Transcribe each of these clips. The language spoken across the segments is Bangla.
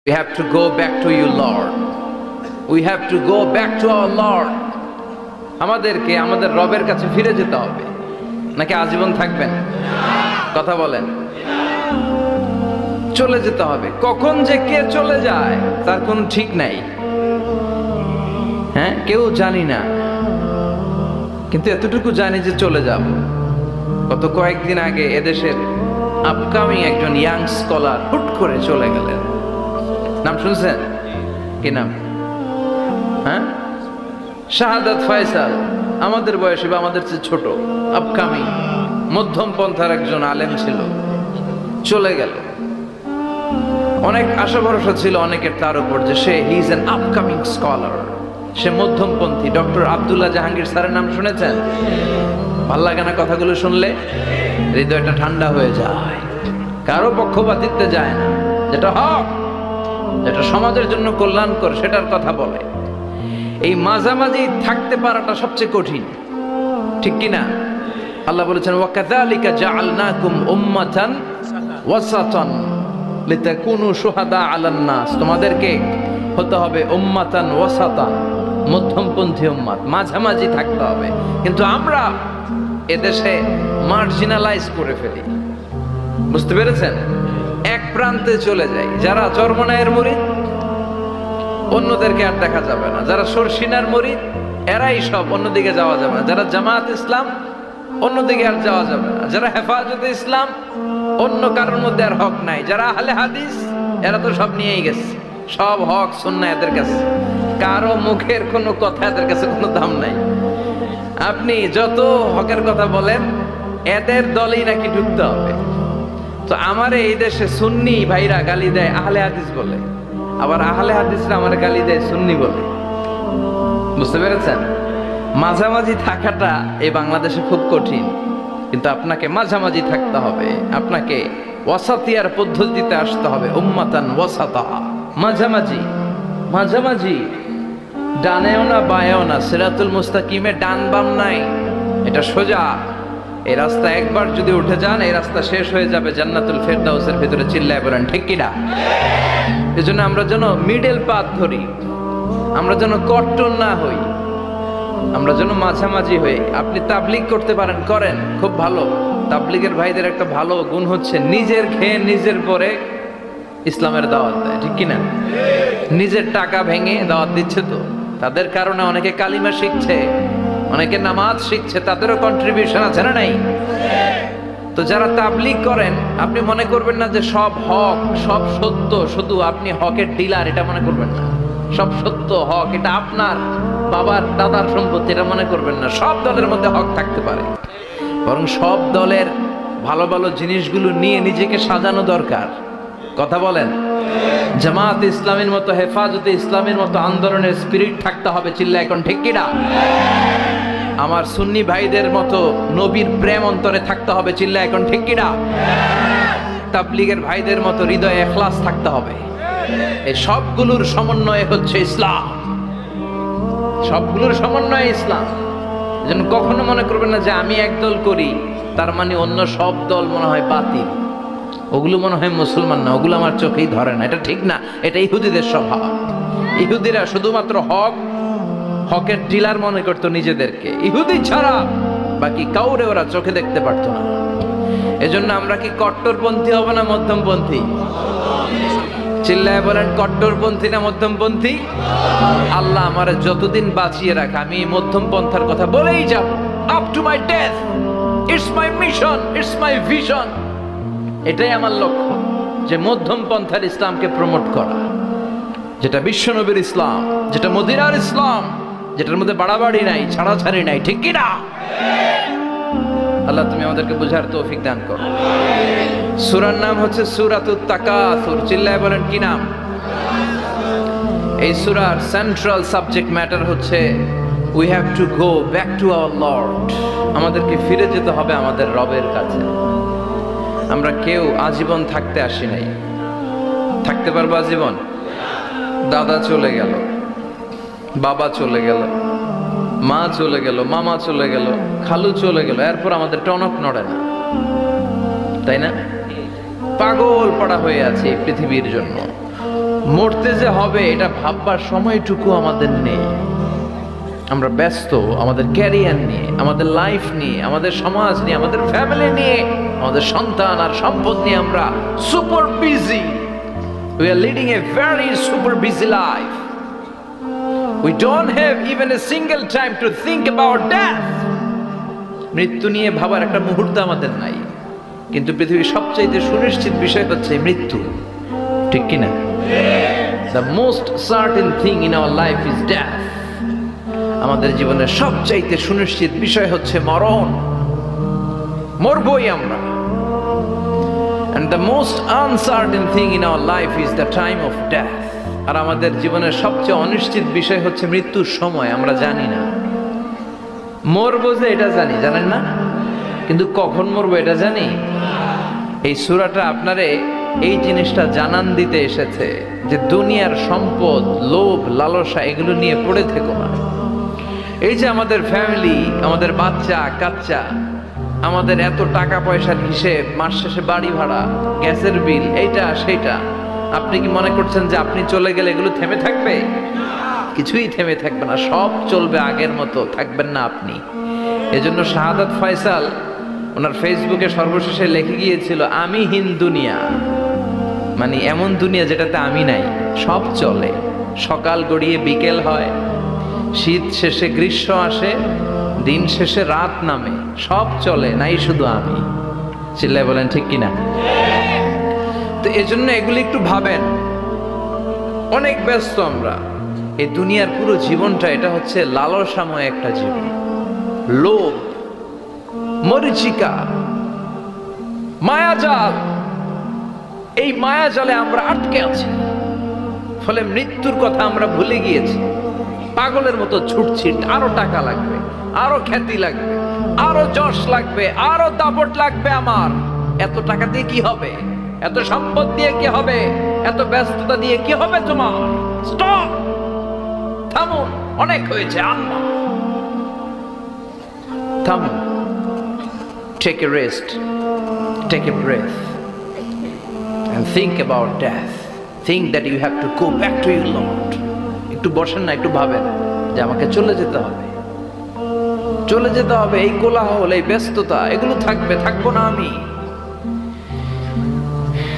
We have to go back to you, Lord. We have to go back to our Lord. আমাদেরকে আমাদের রবের কাছে ফিরে যেতে হবে, নাকি আজীবন থাকবেন? কথা বলেন। চলে যেতে হবে। কখন যে কে চলে যায় তার কোনো ঠিক নাই, হ্যাঁ, কেউ জানি না, কিন্তু এতটুকু জানি যে চলে যাব। গত কয়েকদিন আগে এদেশের আপকামিং একজন ইয়াং স্কলার হুট করে চলে গেলেন। নাম শুনছেন? কি নাম? হ্যাঁ, শাহাদাত ফয়সাল। আমাদের বয়সী বা আমাদের চেয়ে ছোট, আপকামিং মধ্যম পন্থার একজন আলেম ছিল, চলে গেল। অনেক আশা ভরসা ছিল অনেকের তার উপর যে সে he is an upcoming scholar, সে মধ্যমপন্থী। ডক্টর আব্দুল্লাহ জাহাঙ্গীর স্যারের নাম শুনেছেন? ভাল লাগে না কথাগুলো শুনলে? হৃদয়টা ঠান্ডা হয়ে যায়। কারো পক্ষপাতিত্বে যায় না, যেটা হক, যেটা সমাজের জন্য কল্যাণকর সেটার কথা বলে। এই মাঝামাঝি থাকতে পারাটা সবচেয়ে কঠিন, ঠিক কি না? আল্লাহ বলেছেন ওয়াকাযালিকা জাআলনাকুম উম্মাতান ওয়াসাতান লিতাকুনু শুহাদা আলান নাস। তোমাদেরকে হতে হবে উম্মাতান ওয়াসাতান, মধ্যমপন্থী উম্মাত, মাঝামাঝি থাকতে হবে। কিন্তু আমরা এদেশে মার্জিনালাইজ করে ফেলি, বুঝতে পেরেছেন? এক প্রান্তে চলে যাই। যারা চরমনায়ের মুরিদ অন্যদেরকে আর দেখা যাবে না, যারা সরসিনার মুরিদ এরাই সব, অন্যদিকে যাওয়া যাবে না। যারা জামায়াত ইসলাম অন্যদিকে আর যাওয়া যাবে না। যারা হেফাজতে ইসলাম অন্য কারোর মধ্যে আর হক নাই। যারা আহলে হাদিস এরা তো সব নিয়েই গেছে, সব হক সুন্নাহ এদের কাছে, কারো মুখের কোনো কথা এদের কাছে কোনো দাম নাই। আপনি যত হকের কথা বলেন এদের দলেই নাকি ঢুকতে হবে। তো আমার এই দেশে সুন্নি ভাইরা গালি দেয় আহলে হাদিস বলে, আবার আহলে হাদিসরা আমার গালি দেয় সুন্নি বলে, বুঝতে পেরেছেন? মাঝামাঝি থাকাটা এই বাংলাদেশে খুব কঠিন, কিন্তু আপনাকে মাঝামাঝি থাকতে হবে। আপনাকে ওয়াসাতিয়ার পদ্ধতিতে আসতে হবে, উম্মাতান ওয়াসাতা, মাঝামাঝি। মাঝামাঝি, ডানেও না বায়েও না, সিরাতুল মুস্তাকিমে ডান বাম নাই, এটা সোজা। এই রাস্তা একবার যদি উঠে যান এই রাস্তা শেষ হয়ে যাবে জান্নাতুল ফেরদাউসের ভিতরে। চিল্লায় বলেন ঠিক কিনা? এজন্য আমরা যেন মিডল পাথ ধরি, আমরা যেন কট্টর না হই, আমরা যেন মাঝামাঝি হই। আপনি তাবলিগ করতে পারেন, করেন, খুব ভালো। তাবলিগের ভাইদের একটা ভালো গুণ হচ্ছে নিজের খেয়ে নিজের পরে ইসলামের দাওয়াত দেয়, ঠিক কিনা? নিজের টাকা ভেঙে দাওয়াত দিচ্ছে, তো তাদের কারণে অনেকে কালিমা শিখছে, অনেকে নামাজ শিখছে, তাদেরও কন্ট্রিবিউশন আছে না নাই? তো যারা তাবলিগ করেন আপনি মনে করবেন না যে সব হক সব সত্য, শুধু আপনি হকের ডিলার এটা মনে করবেন না। সব সত্য হক এটা আপনার বাবার দাদার সম্পত্তি এটা মনে করবেন না। সব দলের মধ্যে হক থাকতে পারে, বরং সব দলের ভালো ভালো জিনিসগুলো নিয়ে নিজেকে সাজানো দরকার। কথা বলেন। জামাত ইসলামের মতো, হেফাজতে ইসলামের মতো আন্দোলনের স্পিরিট থাকতে হবে। চিল্লা এখন ঠিক কিনা? আমার সুন্নি ভাইদের মতো নবীর প্রেম অন্তরে থাকতে হবে। চিল্লা এখন ঠিক কিনা? তাবলিগের ভাইদের মতো হৃদয়ে ইখলাস থাকতে হবে। এই সবগুলোর সমন্বয় হচ্ছে ইসলাম, সবগুলোর সমন্বয় ইসলাম। যেন কখনো মনে করবেন না যে আমি একদল করি তার মানে অন্য সব দল মনে হয় বাতিল, ওগুলো মনে হয় মুসলমান না, ওগুলো আমার চোখেই ধরে না। এটা ঠিক না, এটা ইহুদিদের স্বভাব। ইহুদিরা শুধুমাত্র হকের ডিলার মনে করতো নিজেদেরকে, ইহুদি ছাড়া বাকি কাউরে ওরা চোখে দেখতে পারতো না। এজন্য আমরা কি কট্টরপন্থী হব না মধ্যমপন্থী? চিল্লায় বলেন কট্টরপন্থী না মধ্যমপন্থী? আল্লাহ আমারে যতদিন বাঁচিয়ে রাখে আমি মধ্যম পন্থার কথা বলেই যাব, up to my death. It's my mission, it's my vision. এটাই আমার লক্ষ্য, যে মধ্যম পন্থার ইসলামকে প্রমোট করা, যেটা বিশ্বনবীর ইসলাম, যেটা মদিনার ইসলাম, যেটার মধ্যে বাড়াবাড়ি নাই, ছাড়াছাড়ি নাই, ঠিক কি না? আল্লাহ তুমি আমাদেরকে বুঝার তৌফিক দান করো। সূরার নাম হচ্ছে সূরাতুত তাকাসুর। চিল্লায় বলেন কি নাম? এই সূরার সেন্ট্রাল সাবজেক্ট ম্যাটার হচ্ছে we have to go back to our Lord. আমাদেরকে ফিরে যেতে হবে আমাদের রবের কাছে। আমরা কেউ আজীবন থাকতে আসি নাই। থাকতে পারবো আজীবন? দাদা চলে গেল, বাবা চলে গেল, মা চলে গেল, মামা চলে গেল, খালু চলে গেল, এরপর আমাদের টনক নড়ে না, তাই না? পাগল পড়া হয়ে আছে পৃথিবীর জন্য। মরতে যে হবে এটা ভাববার সময়টুকু আমাদের নেই। আমরা ব্যস্ত আমাদের ক্যারিয়ার নিয়ে, আমাদের লাইফ নিয়ে, আমাদের সমাজ নিয়ে, আমাদের ফ্যামিলি নিয়ে, আমাদের সন্তান আর সম্পদ নিয়ে আমরা super busy. We are leading a very super busy life. We don't have even a single time to think about death. মৃত্যু নিয়ে ভাবার একটা মুহূর্ত আমাদের নাই। কিন্তু পৃথিবীর সবচাইতে সুনিশ্চিত বিষয় হচ্ছে মৃত্যু, ঠিক কিনা? The most certain thing in our life is death. আমাদের জীবনের সবচাইতে সুনিশ্চিত বিষয় হচ্ছে মরণ, মরবই আমরা। And the most uncertain thing in our life is the time of death. আর আমাদের জীবনের সবচেয়ে অনিশ্চিত বিষয় হচ্ছে মৃত্যুর সময়। আমরা জানি না মরবো, যে এটা জানি, জানেন না? কিন্তু কখন মরবো এটা জানি। এই সূরাটা আপনারে এই জিনিসটা জানান দিতে এসেছে যে দুনিয়ার সম্পদ, লোভ, লালসা এগুলো নিয়ে পড়ে থেকো না। এই যে আমাদের ফ্যামিলি, আমাদের বাচ্চা কাচ্চা, আমাদের এত টাকা পয়সার হিসেব, মাস শেষে বাড়ি ভাড়া, গ্যাসের বিল, এইটা সেইটা, আপনি কি মনে করছেন যে আপনি চলে গেলে এগুলো থেমে থাকবে? কিছুই থেমে থাকবে না, সব চলবে আগের মতো, থাকবেন না আপনি। এজন্য শাহাদাত ফয়সাল ওনার ফেসবুকে সর্বশেষে লিখে গিয়েছিল, আমি হীন দুনিয়া, মানে এমন দুনিয়া যেটাতে আমি নাই, সব চলে, সকাল গড়িয়ে বিকেল হয়, শীত শেষে গ্রীষ্ম আসে, দিন শেষে রাত নামে, সব চলে, নাই শুধু আমি। চিল্লায় বলেন ঠিক কিনা? তো এজন্য এগুলি একটু ভাবেন। অনেক ব্যস্ত আমরা, এই দুনিয়ার পুরো জীবনটা এটা হচ্ছে লালসাময় একটা জীবন, লোভ, মরিচিকা, মায়াজাল। এই মায়াজালে আমরা আটকে আছি, ফলে মৃত্যুর কথা আমরা ভুলে গিয়েছি। পাগলের মতো ছুটছি, আরো টাকা লাগবে, আরো খ্যাতি লাগবে, আরো যশ লাগবে, আরো দাপট লাগবে আমার। এত টাকা দিয়ে কি হবে? এত সম্পদ দিয়ে কি হবে? এত ব্যস্ততা দিয়ে কি হবে তোমার? স্টপ, থামুন, অনেক হয়েছে, আম্মা থামুন। Take a rest, take a breath and think about death. Think that you have to go back to your Lord. একটু বসেন না, একটু ভাবেন যে আমাকে চলে যেতে হবে, চলে যেতে হবে। এই কোলাহল, এই ব্যস্ততা এগুলো থাকবে, থাকবো না আমি।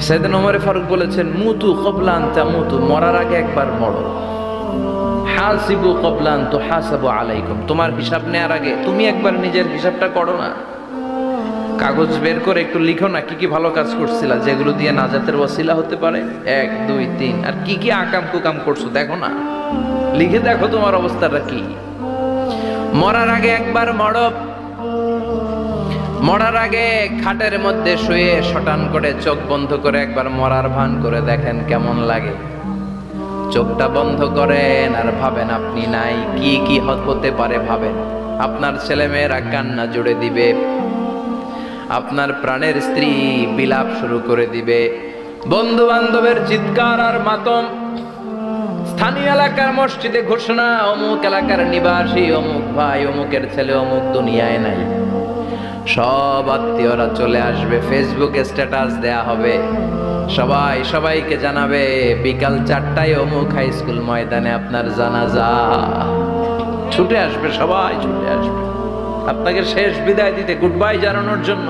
সাইয়েদনা ওমর ফারুক বলেছেন, মুতু ক্বাবলা আন তামুতু, মরার আগে একবার মরো। হাসিবু ক্বাবলা আন তুহাসাবু আলাইকুম, তোমার হিসাব নেওয়ার আগে তুমি একবার নিজের হিসাবটা করো না। কাগজ বের করে একটু লিখো না কি কি ভালো কাজ করছিলা, যেগুলো দিয়ে নাজাতের ওয়াসিলা হতে পারে, 1 2 3, আর কি কি আকাম কুকাম করছো দেখো না, লিখে দেখো তোমার অবস্থাটা কি। মরার আগে একবার মরো। মরার আগে খাটের মধ্যে শুয়ে শটান করে চোখ বন্ধ করে একবার মরার ভান করে দেখেন কেমন লাগে। চোখটা বন্ধ করেন আর ভাবেন আপনি নাই, কি কি হতে পারে ভাবেন। আপনার ছেলে মেয়েরা কান্না জুড়ে দিবে, আপনার প্রাণের স্ত্রী বিলাপ শুরু করে দিবে, বন্ধু বান্ধবের চিৎকার আর মাতম, স্থানীয় এলাকার মসজিদে ঘোষণা, অমুক এলাকার নিবাসী অমুক ভাই, অমুকের ছেলে অমুক দুনিয়ায় নাই। সব আত্মীয়রা চলে আসবে, ফেসবুকে স্ট্যাটাস দেয়া হবে, সবাই সবাইকে জানাবে বিকাল 4টায় অমুক হাই স্কুল ময়দানে আপনার জানাজা। ছুটে আসবে, সবাই ছুটে আসবে আপনাকে শেষ বিদায় দিতে, গুড বাই জানানোর জন্য,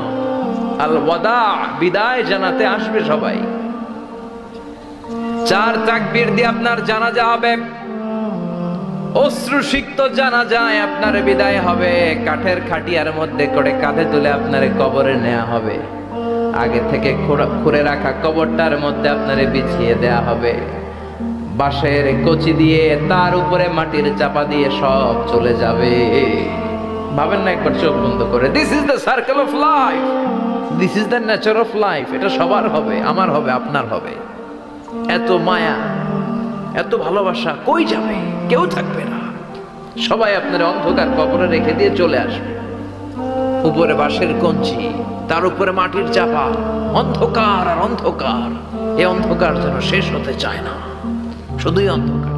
আল ওয়াদা, বিদায় জানাতে আসবে সবাই। 4 তাকবীর দিয়ে আপনার জানাজা হবে, অশ্রুসিক্ত জানাজায় আপনার বিদায় হবে। কাঠের খাটিয়ার মধ্যে করে কাঁধে তুলে আপনার কবরে নেওয়া হবে, আগে থেকে খুঁড়ে রাখা কবরটার মধ্যে আপনারে বিছিয়ে দেয়া হবে, বাঁশের কচি দিয়ে তার উপরে মাটির চাপা দিয়ে সব চলে যাবে। ভাবেন না একবার চোখ বন্ধ করে, this is the circle of life, this is the nature of life. এটা সবার হবে, আমার হবে, আপনার হবে। এত মায়া, এত ভালোবাসা কই যাবে? কেউ থাকবে না, সবাই আপনার অন্ধকার কবরে রেখে দিয়ে চলে আসবে। উপরে বাঁশের কঞ্চি, তার উপরে মাটির চাপা, অন্ধকার আর অন্ধকার। এই অন্ধকার যেন শেষ হতে চায় না, শুধুই অন্ধকার।